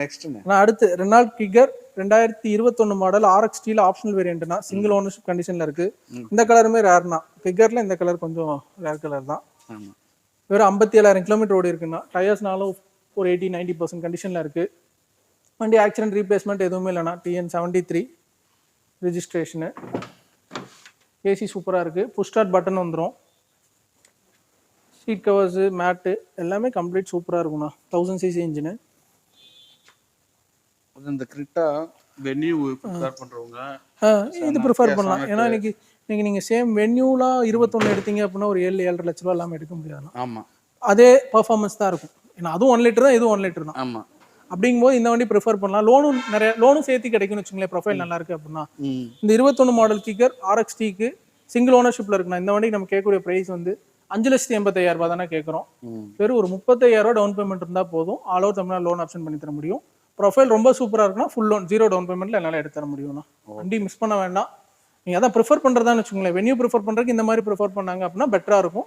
நெக்ஸ்ட்ங்க. நான் அடுத்து Renault Kiger 2021 model RX T optional வேரியன்ட்னா சிங்கிள் ஓனர்ஷிப் கண்டிஷன்ல இருக்கு. இந்த கலருமே ரேர்னா. கிகர்ல இந்த கலர் கொஞ்சம் ரேர் கலர் தான். ஆமா. வெறும் 57,000 கிலோமீட்டர் ஓடி இருக்குன்னா டயர்ஸ்னாலும் ஒரு 80-90% கண்டிஷன்ல இருக்கு. வண்டி ஆக்சிடென்ட் ரீப்ளேஸ்மெண்ட் எதுவுமே இல்லைனா TN73 ரெஜிஸ்ட்ரேஷனு. ஏசி சூப்பராக இருக்குது. புஷ் ஸ்டார்ட் பட்டன் வந்துடும். சீட் கவர்ஸு மேட்டு எல்லாமே கம்ப்ளீட் சூப்பராக இருக்கும்ண்ணா. 1000cc engine. இந்த கிரிட்டா வென்யூ ப்ரிஃபர் பண்ணுறவங்க இது ப்ரிஃபர் பண்ணலாம். ஏன்னா நீங்கள் சேம் வென்யூலாம் 21 எடுத்தீங்க அப்படின்னா ஒரு 7-7.5 லட்ச ரூபா இல்லாமல் எடுக்க முடியாது. ஆமாம், அதே பர்ஃபார்மன்ஸ் தான் இருக்கும். ஏன்னா அதுவும் 1 லிட்டர் தான், இதுவும் 1 லிட்டர் தான். ஆமாம். அப்படிங்கும்போது இந்த வண்டி ப்ரிஃபர் பண்ணலாம். லோனும் சேர்த்து கிடைக்கும்னு வச்சுங்களேன். ப்ரொஃபைல் நல்லா இருக்கு அப்படின்னா இந்த 21 மாடல் கிக்கர் RX Tக்கு சிங்கிள் ஓனர்ஷிப்ல இருக்குண்ணா. இந்த வண்டிக்கு நம்ம கேட்கக்கூடிய ப்ரைஸ் வந்து 5,85,000 ரூபாய் தானே கேட்குறோம். வெறும் ஒரு 35,000 ரூபா டவுன் பேமெண்ட் இருந்தால் போதும். All over Tamil Nadu loan option பண்ணி தர முடியும். ப்ரொஃபைல் ரொம்ப சூப்பராக இருக்குன்னா ஃபுல் லோன் 0 டவுன் பேமெண்ட்ல என்னால் எடுத்து தர முடியும்ண்ணா. வண்டி மிஸ் பண்ண வேண்டாம். நீங்கள் அதான் ப்ரிஃபர் பண்ணுறதான்னு வச்சுக்கோங்களேன். வென்யூ ப்ரிஃபர் பண்ணுறதுக்கு இந்த மாதிரி ப்ரிஃபர் பண்ணாங்க அப்படின்னா பெட்டராக இருக்கும்.